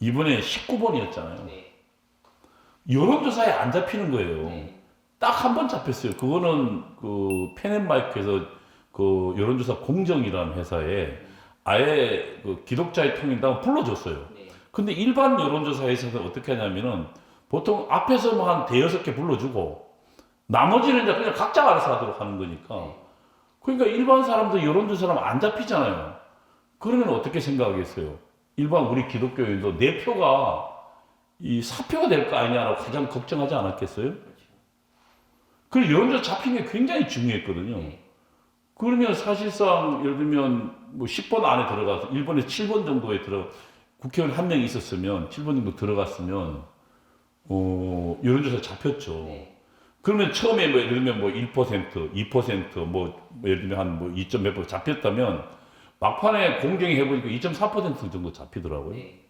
이번에 19번이었잖아요. 네. 여론조사에 안 잡히는 거예요. 네. 딱 한 번 잡혔어요. 그거는 그 펜앤마이크에서 그 여론조사 공정이라는 회사에 아예 그 기독자의 통일당을 불러줬어요. 네. 근데 일반 여론조사에서는 어떻게 하냐면은 보통 앞에서 뭐 한 대여섯 개 불러주고 나머지는 이제 그냥 각자 알아서 하도록 하는 거니까. 그러니까 일반 사람들 여론조사라면 안 잡히잖아요. 그러면 어떻게 생각하겠어요? 일반 우리 기독교인도 내 표가 이 사표가 될 거 아니냐라고 가장 걱정하지 않았겠어요? 그렇죠. 그 여론조사 잡힌 게 굉장히 중요했거든요. 네. 그러면 사실상 예를 들면 뭐 10번 안에 들어가서 일본에 7번 정도에 국회의원 한 명 있었으면 7번 정도 들어갔으면 여론조사 잡혔죠. 네. 그러면 처음에 뭐 예를 들면 뭐 1%, 2%, 뭐 예를 들면 한 뭐 2점 몇 % 잡혔다면 막판에 공정히 해보니까 2.4% 정도 잡히더라고요. 네.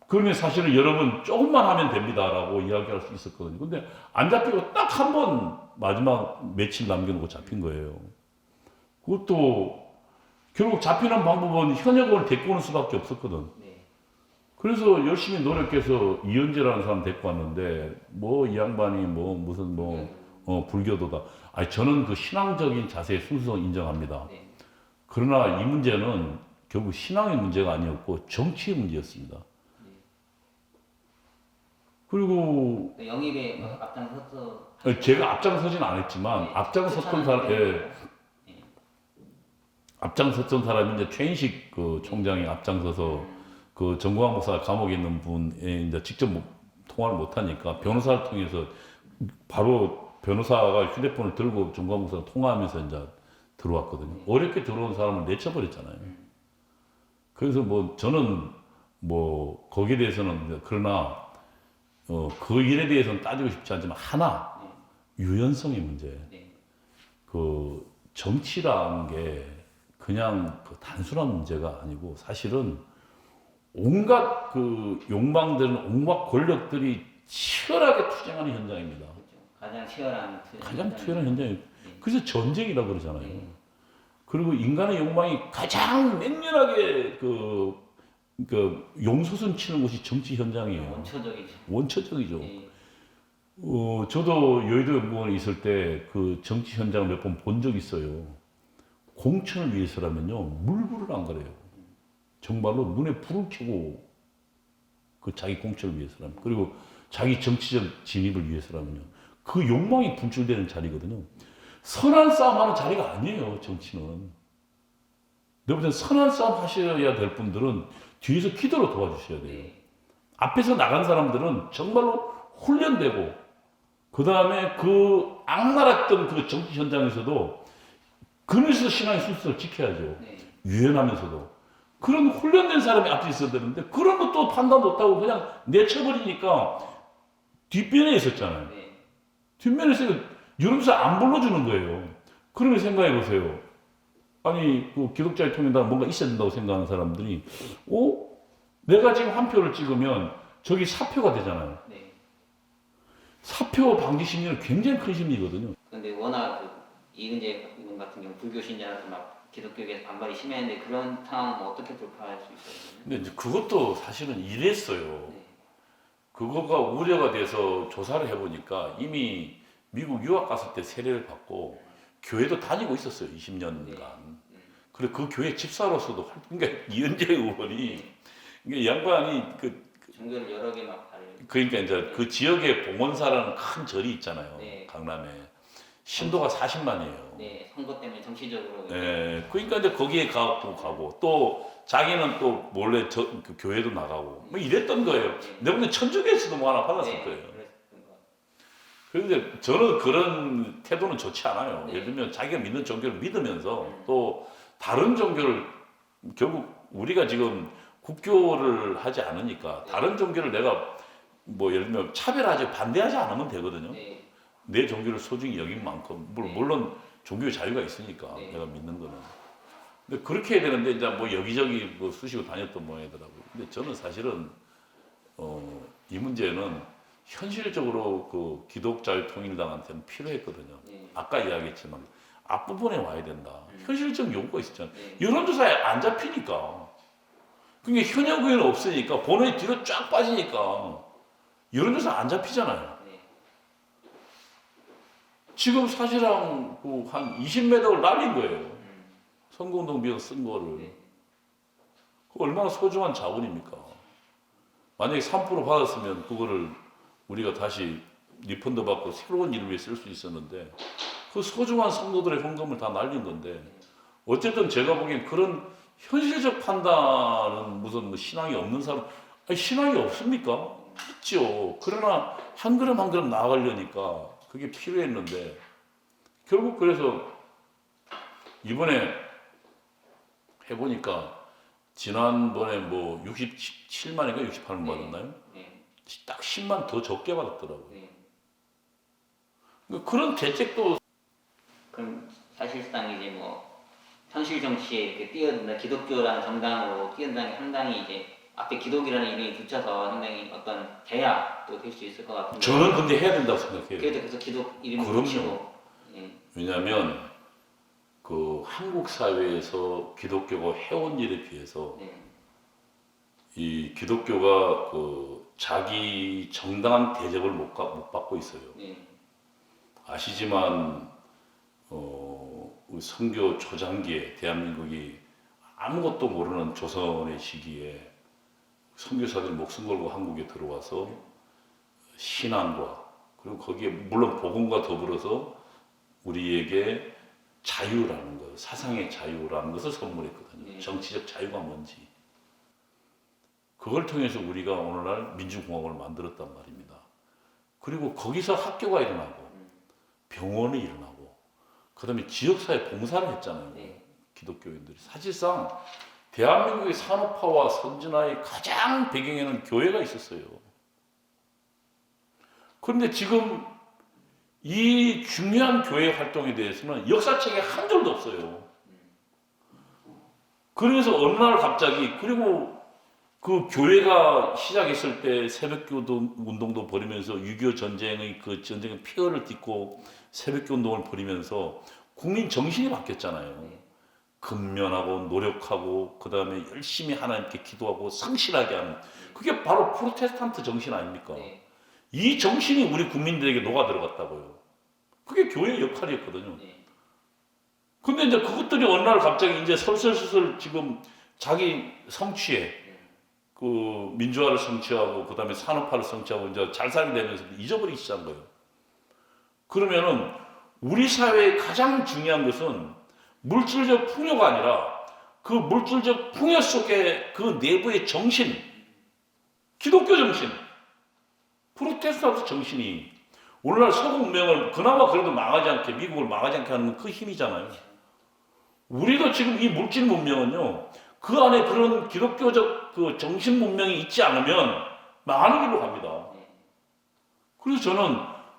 그러면 사실은 여러분 조금만 하면 됩니다라고 이야기할 수 있었거든요. 근데 안 잡히고 딱 한 번 마지막 며칠 남겨놓고 잡힌 거예요. 그것도 결국 잡히는 방법은 현역을 데리고 오는 수밖에 없었거든. 네. 그래서 열심히 노력해서 이현재라는 사람 데리고 왔는데 뭐 이 양반이 뭐 무슨 뭐 불교도다. 아니 저는 그 신앙적인 자세의 순수성 인정합니다. 네. 그러나 이 문제는 결국 신앙의 문제가 아니었고 정치의 문제였습니다. 그리고 영입에 앞장서서 제가 앞장서진 않았지만 네. 앞장섰던 사람, 앞장섰던 사람이 이제 최인식 그 총장이 앞장서서 그 정광 목사 감옥에 있는 분에 이제 직접 통화를 못 하니까 변호사를 통해서 바로 변호사가 휴대폰을 들고 정광 목사가 통화하면서 이제 들어왔거든요. 어렵게 들어온 사람을 내쳐버렸잖아요. 그래서 뭐 저는 뭐 거기에 대해서는 이제 그러나 그 일에 대해서는 따지고 싶지 않지만 하나 유연성의 문제. 네. 그 정치라는 게 그냥 그 단순한 문제가 아니고 사실은 온갖 그 욕망들은 온갖 권력들이 치열하게 투쟁하는 현장입니다. 그렇죠. 가장 치열한 가장 치열한 현장이. 네. 그래서 전쟁이라고 그러잖아요. 네. 그리고 인간의 욕망이 가장 맹렬하게 그 용솟음 치는 곳이 정치 현장이에요. 원초적이죠. 원초적이죠. 네. 저도 여의도 연구원에 있을 때 그 정치 현장을 몇 번 본 적 있어요. 공천을 위해서라면요, 물불을 안 가려요. 정말로 눈에 불을 켜고 그 자기 공천을 위해서라면, 그리고 자기 정치적 진입을 위해서라면요. 그 욕망이 분출되는 자리거든요. 선한 싸움 하는 자리가 아니에요, 정치는. 내가 볼 땐 선한 싸움 하셔야 될 분들은 뒤에서 기도로 도와주셔야 돼요. 네. 앞에서 나간 사람들은 정말로 훈련되고, 그 다음에 그 악랄했던 그 정치 현장에서도 그늘에서 신앙의 순서를 지켜야죠. 네. 유연하면서도. 그런 훈련된 사람이 앞에 있어야 되는데, 그런 것도 판단 못하고 그냥 내쳐버리니까 뒷면에 있었잖아요. 네. 뒷면에서 여론조사 안 불러주는 거예요. 그러면 생각해 보세요. 아니, 그 기독자의 통일당 뭔가 있어야 된다고 생각하는 사람들이, 내가 지금 한 표를 찍으면 저기 사표가 되잖아요. 네. 사표 방지 심리는 굉장히 큰 심리거든요. 근데 워낙 그 이은재 의원 같은 경우 불교 신자라서 막 기독교계에서 반발이 심했는데 그런 상황은 어떻게 돌파할 수 있어요? 근데 이제 그것도 사실은 이랬어요. 네. 그거가 우려가 돼서 조사를 해보니까 이미 미국 유학 갔을 때 세례를 받고 교회도 다니고 있었어요. 20년간. 그래 그 교회 집사로서도 그러니까 이은재 의원이 이 양반이 종교를 여러 개 막 다른. 그러니까 이제 그 지역에 봉원사라는 큰 절이 있잖아요. 네. 강남에 신도가 40만이에요. 네, 선거 때문에 정치적으로. 네, 그러니까 이제 거기에 가고 또 자기는 또 몰래 그 교회도 나가고 뭐 이랬던 거예요. 내가 보기엔 천주교에서도 뭐 하나 받았을 네, 거예요. 그랬던 것. 그런데 저는 그런 태도는 좋지 않아요. 네. 예를 들면 자기가 믿는 종교를 믿으면서 또 다른 종교를 결국 우리가 지금 국교를 하지 않으니까 다른 종교를 내가 뭐 예를 들면 차별하지 반대하지 않으면 되거든요. 네. 내 종교를 소중히 여긴 만큼 물론 종교의 자유가 있으니까 네. 내가 믿는 거는. 근데 그렇게 해야 되는데 이제 뭐 여기저기 뭐 쑤시고 다녔던 모양이더라고요. 근데 저는 사실은 이 문제는 현실적으로 그 기독자유 통일당한테는 필요했거든요. 네. 아까 이야기했지만 앞부분에 와야 된다. 현실적 요구가 있었잖아요. 네. 여론조사에 안 잡히니까. 그러니까 현역 의원은 없으니까 본회의 뒤로 쫙 빠지니까 여론조사 안 잡히잖아요. 네. 지금 사실상 한 20m를 날린 거예요. 음. 선거운동 비용 쓴 거를. 네. 그거 얼마나 소중한 자원입니까? 만약에 3% 받았으면 그거를 우리가 다시 리펀드 받고 새로운 일을 위해 쓸 수 있었는데 그 소중한 성도들의 헌금을 다 날린 건데 어쨌든 제가 보기엔 그런 현실적 판단은 무슨 뭐 신앙이 없는 사람 아니 신앙이 없습니까? 있죠. 그러나 한 걸음 한 걸음 나아가려니까 그게 필요했는데 결국 그래서 이번에 해보니까 지난번에 뭐 67만인가 68만 받았나요? 네. 딱 10만 더 적게 받았더라고요. 네. 그러니까 그런 대책도 그럼 사실상 이제 뭐 현실 정치에 이렇게 뛰어든다 기독교라는 정당으로 뛰어든다는 게 상당히 이제 앞에 기독이라는 이름이 붙여서 상당히 어떤 대약도 될 수 있을 것 같은데. 저는 근데 해야 된다고 생각해요. 그래도 계속 기독 이름을 그럼요. 붙이고. 예. 왜냐하면 그 한국 사회에서 기독교가 해온 일에 비해서 네. 이 기독교가 그 자기 정당한 대접을 못 받고 있어요. 네. 아시지만 우리 선교 초장기에 대한민국이 아무것도 모르는 조선의 시기에 선교사들이 목숨 걸고 한국에 들어와서 신앙과 그리고 거기에 물론 복음과 더불어서 우리에게 자유라는 것, 사상의 자유라는 것을 선물했거든요. 네. 정치적 자유가 뭔지. 그걸 통해서 우리가 오늘날 민주공화국을 만들었단 말입니다. 그리고 거기서 학교가 일어나고 병원이 일어나고 그 다음에 지역사회 봉사를 했잖아요. 네. 기독교인들이. 사실상 대한민국의 산업화와 선진화의 가장 배경에는 교회가 있었어요. 그런데 지금 이 중요한 교회 활동에 대해서는 역사책에 한 줄도 없어요. 그래서 어느 날 갑자기 그리고 그 교회가 시작했을 때 새벽기도 운동도 벌이면서 6.25 전쟁의 그 전쟁의 폐허를 딛고 새벽기도 운동을 벌이면서 국민 정신이 바뀌었잖아요. 근면하고 노력하고 그 다음에 열심히 하나님께 기도하고 성실하게 하는 그게 바로 프로테스탄트 정신 아닙니까? 네. 이 정신이 우리 국민들에게 녹아 들어갔다고요. 그게 교회의 역할이었거든요. 네. 근데 이제 그것들이 어느 날 갑자기 이제 설설설설 지금 자기 성취에 그 민주화를 성취하고 그 다음에 산업화를 성취하고 이제 잘 살게 되면서 잊어버리기 시작한 거예요. 그러면은 우리 사회의 가장 중요한 것은 물질적 풍요가 아니라 그 물질적 풍요 속에 그 내부의 정신, 기독교 정신, 프로테스탄트 정신이 오늘날 서구문명을 그나마 그래도 망하지 않게 미국을 망하지 않게 하는 그 힘이잖아요. 우리도 지금 이 물질 문명은요. 그 안에 그런 기독교적 그 정신 문명이 있지 않으면 망하는 길로 갑니다. 그래서 저는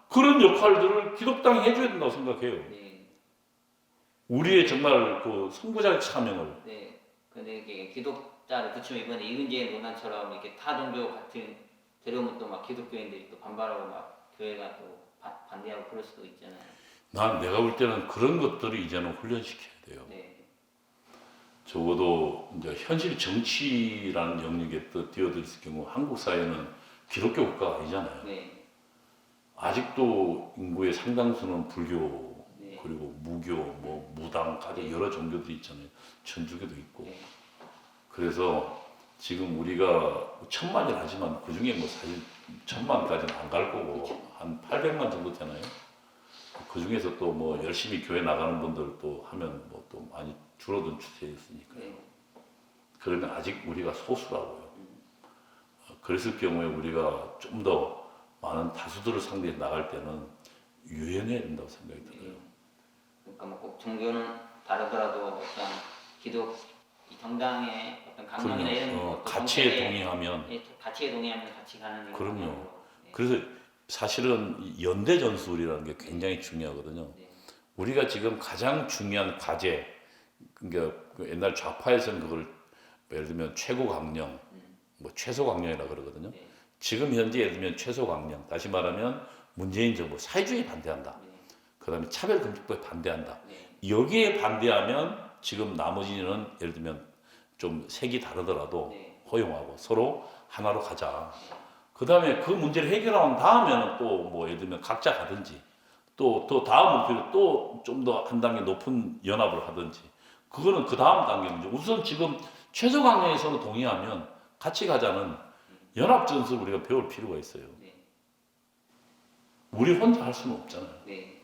그런 역할들을 기독당이 해줘야 된다고 생각해요. 네. 우리의 정말 그 선구자적 사명을. 네. 근데 이게 기독자를 붙이면 이번에 이은재 논란처럼 이렇게 타 종교 같은 들으면 또 막 기독교인들이 또 반발하고 막 교회가 또 반대하고 그럴 수도 있잖아요. 난 내가 볼 때는 그런 것들을 이제는 훈련시켜야 돼요. 네. 적어도 이제 현실 정치라는 영역에 또 뛰어들었을 경우 한국 사회는 기독교 국가가 아니잖아요. 네. 아직도 인구의 상당수는 불교 네. 그리고 무교, 뭐 무당까지 여러 종교들이 있잖아요. 천주교도 있고. 네. 그래서 지금 우리가 1000만이라 하지만 그 중에 뭐 사실 1000만까지는 안 갈 거고 한 800만 정도 되나요? 그 중에서 또 뭐 열심히 교회 나가는 분들 또 하면 뭐 또 많이 줄어든 추세였으니까요. 네. 그러면 아직 우리가 소수라고요. 그랬을 경우에 우리가 좀 더 많은 다수들을 상대해 나갈 때는 유연해야 된다고 생각이 들어요. 그러니까 뭐 꼭 종교는 다르더라도 어떤 기독 이 정당의 어떤 강령이나 이런 것 가치에 동의하면 가치에 동의하면 같이 가는 그럼요. 방향으로. 네. 그래서 사실은 이 연대 전술이라는 게 굉장히 중요하거든요. 네. 우리가 지금 가장 중요한 과제, 그러니까 그 옛날 좌파에서는 그걸 예를 들면 최고 강령, 뭐 최소 강령이라 그러거든요. 네. 지금 현재 예를 들면 최소 강령, 다시 말하면 문재인 정부 사회주의 반대한다. 네. 그다음에 차별금지법에 반대한다. 네. 여기에 반대하면 지금 나머지는 예를 들면 좀 색이 다르더라도 네. 허용하고 서로 하나로 가자. 그 다음에 그 문제를 해결한 다음에는 또 뭐 예를 들면 각자 가든지 또 다음 목표로 또 좀 더 한 단계 높은 연합을 하든지 그거는 그 다음 단계입니다. 우선 지금 최저 강령에서는 동의하면 같이 가자는 연합 전술을 우리가 배울 필요가 있어요. 네. 우리 혼자 할 수는 없잖아요. 네.